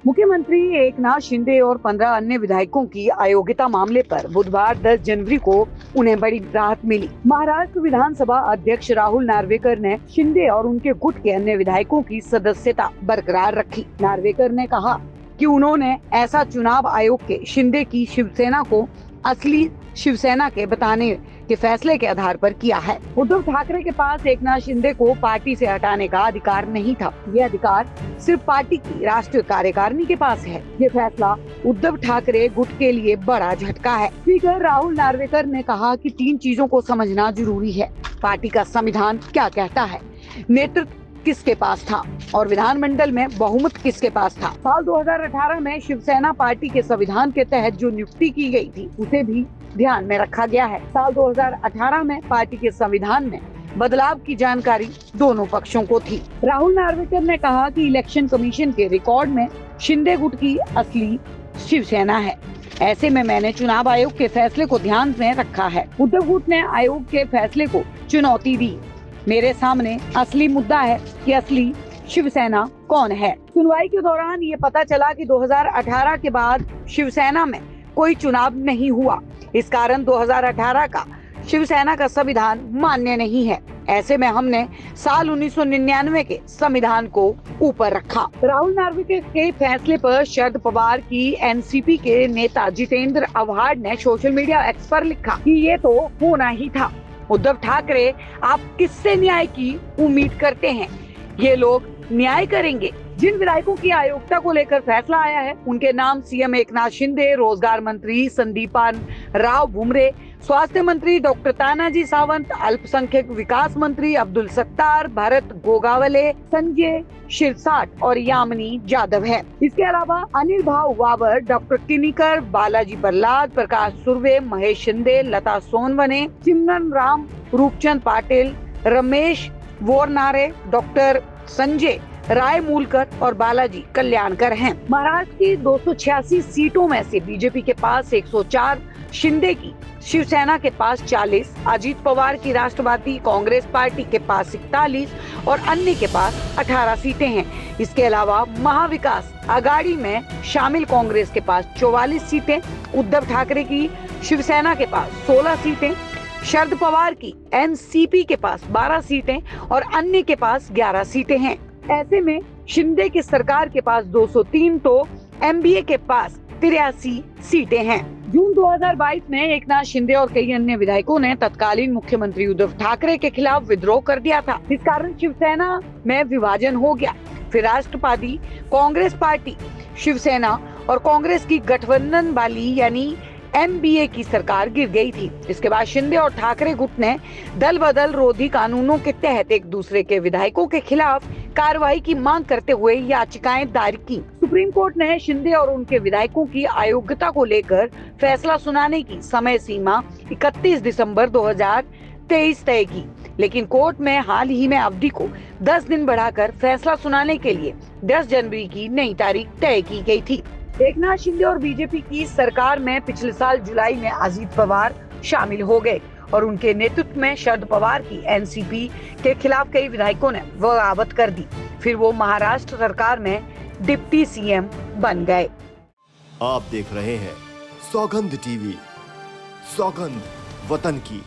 मुख्यमंत्री एकनाथ शिंदे और 15 अन्य विधायकों की अयोग्यता मामले पर बुधवार 10 जनवरी को उन्हें बड़ी राहत मिली। महाराष्ट्र विधानसभा अध्यक्ष राहुल नार्वेकर ने शिंदे और उनके गुट के अन्य विधायकों की सदस्यता बरकरार रखी। नार्वेकर ने कहा कि उन्होंने ऐसा चुनाव आयोग के शिंदे की शिवसेना को असली शिवसेना के बताने के फैसले के आधार पर किया है। उद्धव ठाकरे के पास एकनाथ शिंदे को पार्टी से हटाने का अधिकार नहीं था। ये अधिकार सिर्फ पार्टी की राष्ट्रीय कार्यकारिणी के पास है। ये फैसला उद्धव ठाकरे गुट के लिए बड़ा झटका है। स्पीकर राहुल नार्वेकर ने कहा कि 3 चीजों को समझना जरूरी है। पार्टी का संविधान क्या कहता है, नेतृत्व किसके पास था और विधानमंडल में बहुमत किसके पास था। साल 2018 में शिवसेना पार्टी के संविधान के तहत जो नियुक्ति की गई थी उसे भी ध्यान में रखा गया है। साल 2018 में पार्टी के संविधान में बदलाव की जानकारी दोनों पक्षों को थी। राहुल नार्वेकर ने कहा कि इलेक्शन कमीशन के रिकॉर्ड में शिंदे गुट की असली शिवसेना है। ऐसे में मैंने चुनाव आयोग के फैसले को ध्यान में रखा है। उद्धव गुट ने आयोग के फैसले को चुनौती दी। मेरे सामने असली मुद्दा है कि असली शिवसेना कौन है। सुनवाई के दौरान ये पता चला कि 2018 के बाद शिवसेना में कोई चुनाव नहीं हुआ। इस कारण 2018 का शिवसेना का संविधान मान्य नहीं है। ऐसे में हमने साल 1999 के संविधान को ऊपर रखा। राहुल नार्वेकर के फैसले पर शरद पवार की एनसीपी के नेता जितेंद्र आव्हाड ने सोशल मीडिया एक्स पर लिखा कि ये तो होना ही था। उद्धव ठाकरे, आप किससे न्याय की उम्मीद करते हैं? ये लोग न्याय करेंगे। जिन विधायकों की अयोग्यता को लेकर फैसला आया है उनके नाम सीएम एकनाथ शिंदे, रोजगार मंत्री संदीपान राव भुमरे, स्वास्थ्य मंत्री डॉक्टर तानाजी सावंत, अल्पसंख्यक विकास मंत्री अब्दुल सत्तार, भरत गोगावले, संजय शिरसाट और यामिनी जाधव है। इसके अलावा अनिल भाऊ वावर, डॉक्टर किनीकर, बालाजी बल्लाद, प्रकाश सुर्वे, महेश शिंदे, लता सोनवने, चिमनन राम, रूपचंद पाटिल, रमेश वोरनारे, डॉक्टर संजय राय मूलकर और बालाजी कल्याणकर हैं। महाराष्ट्र की 286 सीटों में से बीजेपी के पास 104, शिंदे की शिवसेना के पास 40, अजीत पवार की राष्ट्रवादी कांग्रेस पार्टी के पास 41 और अन्य के पास 18 सीटें हैं। इसके अलावा महाविकास आघाड़ी में शामिल कांग्रेस के पास 44 सीटें, उद्धव ठाकरे की शिवसेना के पास 16 सीटें, शरद पवार की एनसीपी के पास 12 सीटें और अन्य के पास 11 सीटें हैं। ऐसे में शिंदे की सरकार के पास 203 तो एमबीए के पास 83 सीटें हैं। जून 2022 में एकनाथ शिंदे और कई अन्य विधायकों ने तत्कालीन मुख्यमंत्री उद्धव ठाकरे के खिलाफ विद्रोह कर दिया था। इस कारण शिवसेना में विभाजन हो गया। फिर राष्ट्रवादी कांग्रेस पार्टी, शिवसेना और कांग्रेस की गठबंधन वाली यानी एमबीए की सरकार गिर गई थी। इसके बाद शिंदे और ठाकरे गुट ने दल बदल रोधी कानूनों के तहत एक दूसरे के विधायकों के खिलाफ कार्रवाई की मांग करते हुए याचिकाएं दायर की। सुप्रीम कोर्ट ने शिंदे और उनके विधायकों की अयोग्यता को लेकर फैसला सुनाने की समय सीमा 31 दिसंबर 2023 तय की, लेकिन कोर्ट में हाल ही में अवधि को 10 दिन बढ़ाकर फैसला सुनाने के लिए 10 जनवरी की नई तारीख तय की गई थी। एकनाथ शिंदे और बीजेपी की सरकार में पिछले साल जुलाई में अजीत पवार शामिल हो गए और उनके नेतृत्व में शरद पवार की एनसीपी के खिलाफ कई विधायकों ने बगावत कर दी। फिर वो महाराष्ट्र सरकार में डिप्टी सीएम बन गए। आप देख रहे हैं सौगंध टीवी, सौगंध वतन की।